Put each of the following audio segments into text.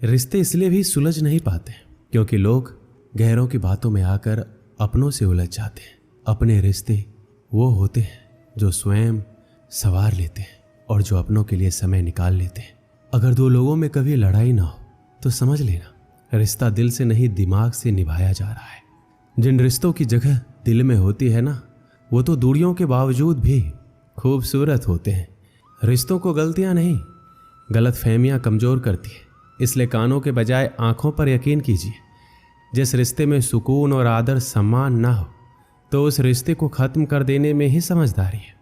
रिश्ते इसलिए भी सुलझ नहीं पाते क्योंकि लोग गहरों की बातों में आकर अपनों से उलझ जाते हैं। अपने रिश्ते वो होते हैं जो स्वयं संवार लेते हैं और जो अपनों के लिए समय निकाल लेते हैं। अगर दो लोगों में कभी लड़ाई ना हो तो समझ लेना रिश्ता दिल से नहीं दिमाग से निभाया जा रहा है। जिन रिश्तों की जगह दिल में होती है ना, वो तो दूरियों के बावजूद भी खूबसूरत होते हैं। रिश्तों को गलतियां नहीं, गलतफहमियां कमज़ोर करती है। इसलिए कानों के बजाय आंखों पर यकीन कीजिए। जिस रिश्ते में सुकून और आदर सम्मान ना हो तो उस रिश्ते को ख़त्म कर देने में ही समझदारी है।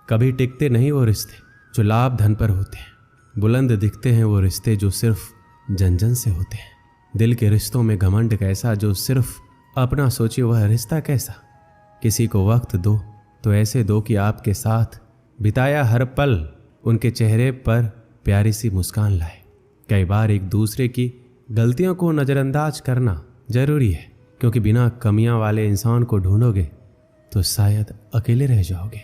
कभी टिकते नहीं वो रिश्ते जो लाभ धन पर होते हैं। बुलंद दिखते हैं वो रिश्ते जो सिर्फ जन जन से होते हैं। दिल के रिश्तों में घमंड कैसा जो सिर्फ अपना सोचे, वह रिश्ता कैसा। किसी को वक्त दो तो ऐसे दो कि आपके साथ बिताया हर पल उनके चेहरे पर प्यारी सी मुस्कान लाए। कई बार एक दूसरे की गलतियों को नज़रअंदाज करना ज़रूरी है, क्योंकि बिना कमियां वाले इंसान को ढूंढोगे तो शायद अकेले रह जाओगे।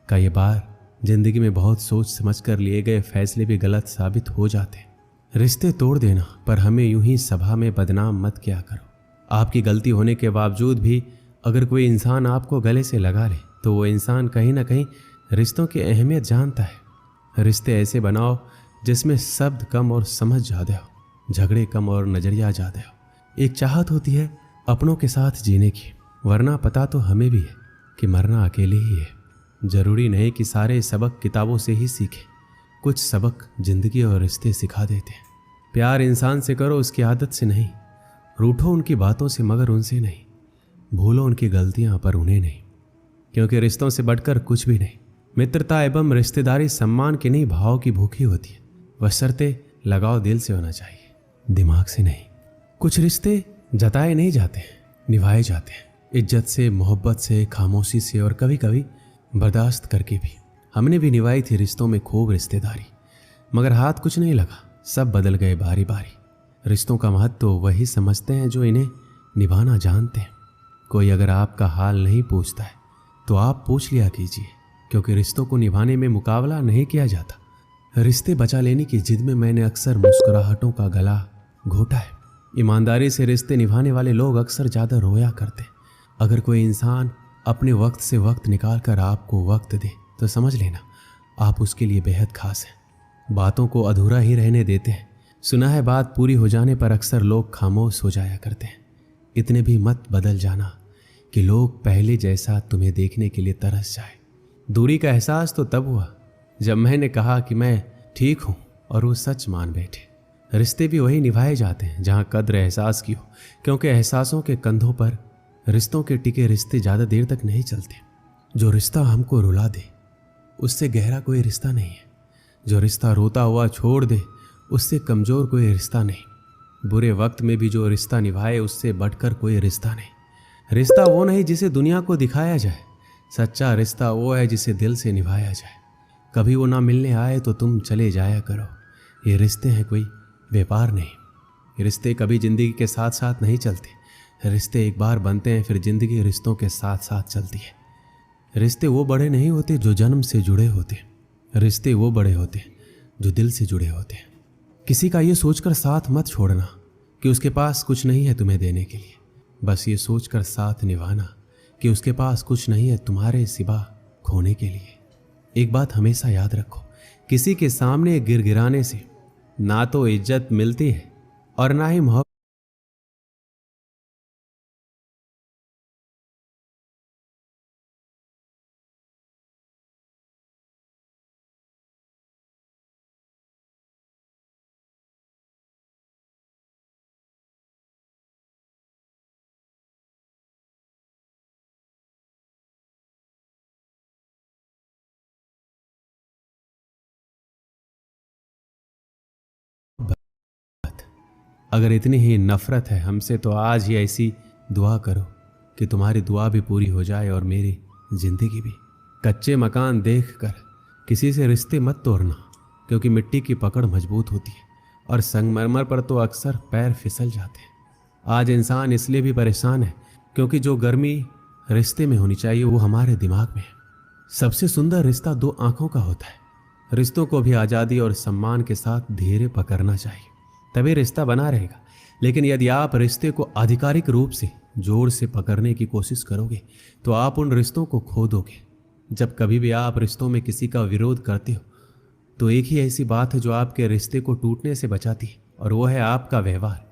कई बार जिंदगी में बहुत सोच समझ कर लिए गए फैसले भी गलत साबित हो जाते। रिश्ते तोड़ देना पर हमें यूं ही सभा में बदनाम मत किया करो। आपकी गलती होने के बावजूद भी अगर कोई इंसान आपको गले से लगा ले तो वो इंसान कहीं ना कहीं रिश्तों की अहमियत जानता है। रिश्ते ऐसे बनाओ जिसमें शब्द कम और समझ ज़्यादा हो, झगड़े कम और नज़रिया ज़्यादा हो। एक चाहत होती है अपनों के साथ जीने की, वरना पता तो हमें भी है कि मरना अकेले ही है। ज़रूरी नहीं कि सारे सबक किताबों से ही सीखें, कुछ सबक जिंदगी और रिश्ते सिखा देते हैं। प्यार इंसान से करो उसकी आदत से नहीं, रूठो उनकी बातों से मगर उनसे नहीं, भूलो उनकी गलतियां पर उन्हें नहीं, क्योंकि रिश्तों से बढ़कर कुछ भी नहीं। मित्रता एवं रिश्तेदारी सम्मान की नहीं भाव की भूखी होती है। बशर्ते लगाव दिल से होना चाहिए, दिमाग से नहीं। कुछ रिश्ते जताए नहीं जाते, निभाए जाते हैं, इज्जत से, मोहब्बत से, खामोशी से और कभी कभी बर्दाश्त करके भी। हमने भी निभाई थी रिश्तों में खूब रिश्तेदारी, मगर हाथ कुछ नहीं लगा, सब बदल गए बारी बारी। रिश्तों का महत्व तो वही समझते हैं जो इन्हें निभाना जानते हैं। कोई अगर आपका हाल नहीं पूछता है तो आप पूछ लिया कीजिए, क्योंकि रिश्तों को निभाने में मुकाबला नहीं किया जाता। रिश्ते बचा लेने की जिद में मैंने अक्सर मुस्कुराहटों का गला घोटा है। ईमानदारी से रिश्ते निभाने वाले लोग अक्सर ज़्यादा रोया करते हैं। अगर कोई इंसान अपने वक्त से वक्त निकाल कर आपको वक्त दे तो समझ लेना आप उसके लिए बेहद खास हैं। बातों को अधूरा ही रहने देते हैं। सुना है बात पूरी हो जाने पर अक्सर लोग खामोश हो जाया करते हैं। इतने भी मत बदल जाना कि लोग पहले जैसा तुम्हें देखने के लिए तरस जाए। दूरी का एहसास तो तब हुआ जब मैंने कहा कि मैं ठीक हूँ और वो सच मान बैठे। रिश्ते भी वही निभाए जाते हैं जहाँ कद्र एहसास की हो, क्योंकि एहसासों के कंधों पर रिश्तों के टिके रिश्ते ज़्यादा देर तक नहीं चलते। जो रिश्ता हमको रुला दे उससे गहरा कोई रिश्ता नहीं है। जो रिश्ता रोता हुआ छोड़ दे उससे कमज़ोर कोई रिश्ता नहीं। बुरे वक्त में भी जो रिश्ता निभाए उससे बढ़कर कोई रिश्ता नहीं। रिश्ता वो नहीं जिसे दुनिया को दिखाया जाए, सच्चा रिश्ता वो है जिसे दिल से निभाया जाए। कभी वो ना मिलने आए तो तुम चले जाया करो। ये रिश्ते हैं कोई व्यापार नहीं। रिश्ते कभी ज़िंदगी के साथ साथ नहीं चलते। रिश्ते एक बार बनते हैं फिर ज़िंदगी रिश्तों के साथ साथ चलती है। रिश्ते वो बड़े नहीं होते जो जन्म से जुड़े होते, रिश्ते वो बड़े होते जो दिल से जुड़े होते। किसी का ये सोचकर साथ मत छोड़ना कि उसके पास कुछ नहीं है तुम्हें देने के लिए। बस ये सोचकर साथ निभाना कि उसके पास कुछ नहीं है तुम्हारे सिवा खोने के लिए। एक बात हमेशा याद रखो, किसी के सामने गिड़गिड़ाने से ना तो इज्जत मिलती है और ना ही मोहब्बत। अगर इतनी ही नफरत है हमसे तो आज ही ऐसी दुआ करो कि तुम्हारी दुआ भी पूरी हो जाए और मेरी जिंदगी भी। कच्चे मकान देखकर किसी से रिश्ते मत तोड़ना, क्योंकि मिट्टी की पकड़ मजबूत होती है और संगमरमर पर तो अक्सर पैर फिसल जाते हैं। आज इंसान इसलिए भी परेशान है क्योंकि जो गर्मी रिश्ते में होनी चाहिए वो हमारे दिमाग में है। सबसे सुंदर रिश्ता दो आंखों का होता है। रिश्तों को भी आज़ादी और सम्मान के साथ धीरे पकड़ना चाहिए तभी रिश्ता बना रहेगा। लेकिन यदि आप रिश्ते को आधिकारिक रूप से जोर से पकड़ने की कोशिश करोगे तो आप उन रिश्तों को खो दोगे। जब कभी भी आप रिश्तों में किसी का विरोध करते हो तो एक ही ऐसी बात है जो आपके रिश्ते को टूटने से बचाती है, और वो है आपका व्यवहार।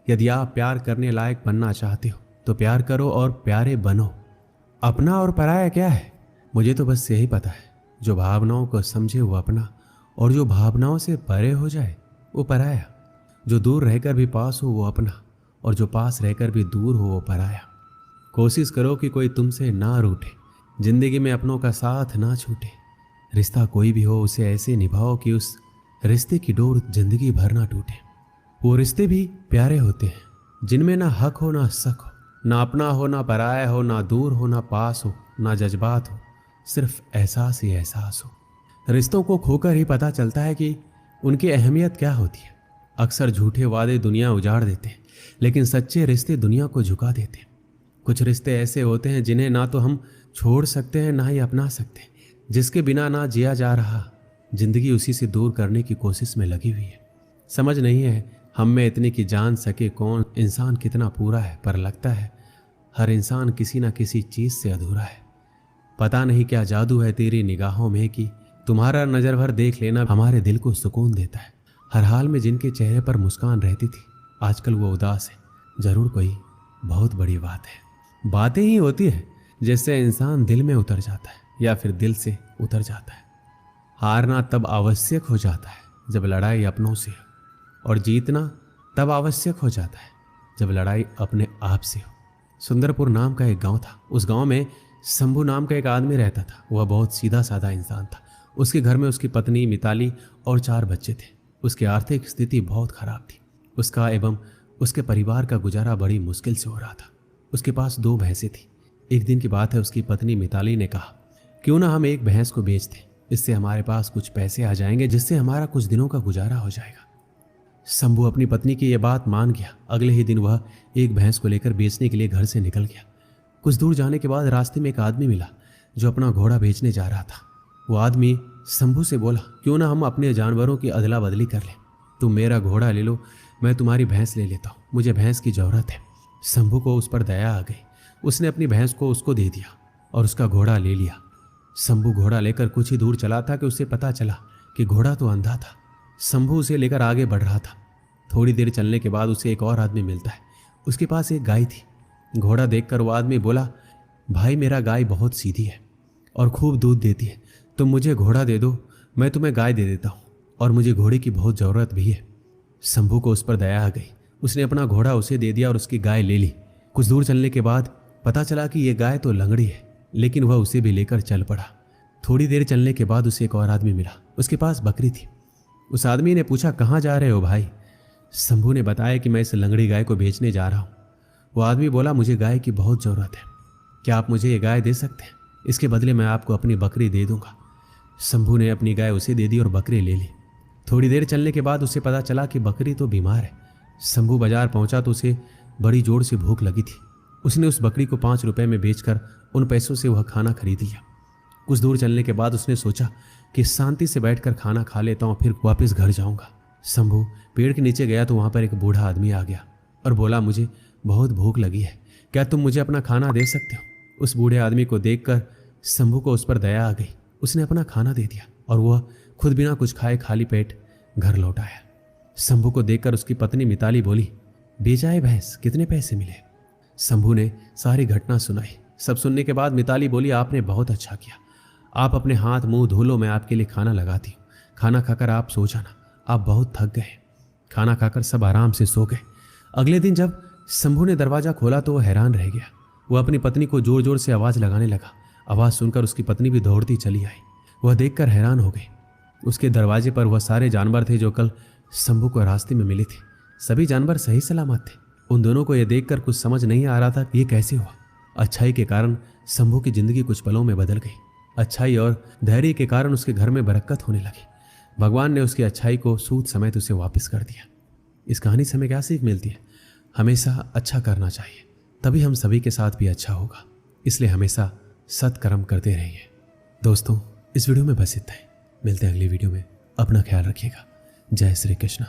यदि आप प्यार करने लायक बनना चाहते हो तो प्यार करो और प्यारे बनो। अपना और पराया क्या है? मुझे तो बस यही पता है, जो भावनाओं को समझे वो अपना, और जो भावनाओं से परे हो जाए वो पराया। जो दूर रहकर भी पास हो वो अपना, और जो पास रहकर भी दूर हो वो पराया। कोशिश करो कि कोई तुमसे ना रूठे, जिंदगी में अपनों का साथ ना छूटे। रिश्ता कोई भी हो उसे ऐसे निभाओ कि उस रिश्ते की डोर जिंदगी भर ना टूटे। वो रिश्ते भी प्यारे होते हैं जिनमें ना हक हो ना शक हो, ना अपना हो ना पराया हो, ना दूर हो ना पास हो, ना जज्बात हो, सिर्फ एहसास ही एहसास हो। रिश्तों को खोकर ही पता चलता है कि उनकी अहमियत क्या होती है। अक्सर झूठे वादे दुनिया उजाड़ देते हैं, लेकिन सच्चे रिश्ते दुनिया को झुका देते हैं। कुछ रिश्ते ऐसे होते हैं जिन्हें ना तो हम छोड़ सकते हैं ना ही अपना सकते, जिसके बिना ना जिया जा रहा, जिंदगी उसी से दूर करने की कोशिश में लगी हुई है। समझ नहीं है हम में इतनी कि जान सके कौन इंसान कितना पूरा है, पर लगता है हर इंसान किसी ना किसी चीज से अधूरा है। पता नहीं क्या जादू है तेरी निगाहों में कि तुम्हारा नजर भर देख लेना हमारे दिल को सुकून देता है। हर हाल में जिनके चेहरे पर मुस्कान रहती थी आजकल वो उदास है। जरूर कोई बहुत बड़ी बात है। बातें ही होती है जिससे इंसान दिल में उतर जाता है या फिर दिल से उतर जाता है। हारना तब आवश्यक हो जाता है जब लड़ाई अपनों से हो, और जीतना तब आवश्यक हो जाता है जब लड़ाई अपने आप से हो। सुंदरपुर नाम का एक गांव था। उस गांव में शंभू नाम का एक आदमी रहता था। वह बहुत सीधा साधा इंसान था। उसके घर में उसकी पत्नी मिताली और 4 बच्चे थे। उसकी आर्थिक स्थिति बहुत खराब थी। उसका एवं उसके परिवार का गुजारा बड़ी मुश्किल से हो रहा था। उसके पास 2 भैंसें थी। एक दिन की बात है, उसकी पत्नी मिताली ने कहा, क्यों ना हम एक भैंस को बेच दें, इससे हमारे पास कुछ पैसे आ जाएंगे जिससे हमारा कुछ दिनों का गुजारा हो जाएगा। शंभू अपनी पत्नी की यह बात मान गया। अगले ही दिन वह एक भैंस को लेकर बेचने के लिए घर से निकल गया। कुछ दूर जाने के बाद रास्ते में एक आदमी मिला जो अपना घोड़ा बेचने जा रहा था। वो आदमी शंभू से बोला, क्यों ना हम अपने जानवरों की अदला बदली कर लें। तुम मेरा घोड़ा ले लो, मैं तुम्हारी भैंस ले लेता हूँ, मुझे भैंस की जरूरत है। शंभू को उस पर दया आ गई। उसने अपनी भैंस को उसको दे दिया और उसका घोड़ा ले लिया। शंभू घोड़ा लेकर कुछ ही दूर चला था कि उसे पता चला कि घोड़ा तो अंधा था। शंभू उसे लेकर आगे बढ़ रहा था। थोड़ी देर चलने के बाद उसे एक और आदमी मिलता है। उसके पास एक गाय थी। घोड़ा देखकर वो आदमी बोला, भाई मेरा गाय बहुत सीधी है और खूब दूध देती है, तुम मुझे घोड़ा दे दो, मैं तुम्हें गाय दे देता हूँ, और मुझे घोड़े की बहुत ज़रूरत भी है। शंभू को उस पर दया आ गई। उसने अपना घोड़ा उसे दे दिया और उसकी गाय ले ली। कुछ दूर चलने के बाद पता चला कि यह गाय तो लंगड़ी है, लेकिन वह उसे भी लेकर चल पड़ा। थोड़ी देर चलने के बाद उसे एक और आदमी मिला। उसके पास बकरी थी। उस आदमी ने पूछा, कहाँ जा रहे हो भाई? शंभू ने बताया कि मैं इस लंगड़ी गाय को बेचने जा रहा हूँ। वो आदमी बोला, मुझे गाय की बहुत ज़रूरत है, क्या आप मुझे ये गाय दे सकते हैं? इसके बदले मैं आपको अपनी बकरी दे दूंगा। शंभू ने अपनी गाय उसे दे दी और बकरी ले ली। थोड़ी देर चलने के बाद उसे पता चला कि बकरी तो बीमार है। शंभू बाजार पहुंचा तो उसे बड़ी जोर से भूख लगी थी। उसने उस बकरी को 5 रुपए में बेचकर उन पैसों से वह खाना खरीद लिया। कुछ दूर चलने के बाद उसने सोचा कि शांति से बैठकर खाना खा लेता हूँ, फिर वापस घर जाऊंगा। शंभू पेड़ के नीचे गया तो वहां पर एक बूढ़ा आदमी आ गया और बोला, मुझे बहुत भूख लगी है, क्या तुम मुझे अपना खाना दे सकते हो? उस बूढ़े आदमी को देखकर शंभू को उस पर दया आ गई। उसने अपना खाना दे दिया और वह खुद बिना कुछ खाए खाली पेट घर लौट आया। शंभू को देखकर उसकी पत्नी मिताली बोली, बेचा है भैंस, कितने पैसे मिले? शंभू ने सारी घटना सुनाई। सब सुनने के बाद मिताली बोली, आपने बहुत अच्छा किया, आप अपने हाथ मुंह धो लो, मैं आपके लिए खाना लगाती हूँ। खाना खाकर आप सो जाना, आप बहुत थक गए। खाना खाकर सब आराम से सो गए। अगले दिन जब शंभू ने दरवाजा खोला तो वह हैरान रह गया। वह अपनी पत्नी को जोर जोर से आवाज़ लगाने लगा। आवाज़ सुनकर उसकी पत्नी भी दौड़ती चली आई। वह देखकर हैरान हो गई। उसके दरवाजे पर वह सारे जानवर थे जो कल शंभू को रास्ते में मिले थे। सभी जानवर सही सलामत थे। उन दोनों को यह देखकर कुछ समझ नहीं आ रहा था कि ये कैसे हुआ। अच्छाई के कारण शंभू की जिंदगी कुछ पलों में बदल गई। अच्छाई और धैर्य के कारण उसके घर में बरकत होने लगी। भगवान ने उसकी अच्छाई को सूद समेत उसे वापस कर दिया। इस कहानी से हमें क्या सीख मिलती है? हमेशा अच्छा करना चाहिए, तभी हम सभी के साथ भी अच्छा होगा। इसलिए हमेशा सत्कर्म करते रहिए। दोस्तों, इस वीडियो में बस इतना ही। मिलते हैं अगली वीडियो में। अपना ख्याल रखिएगा। जय श्री कृष्ण।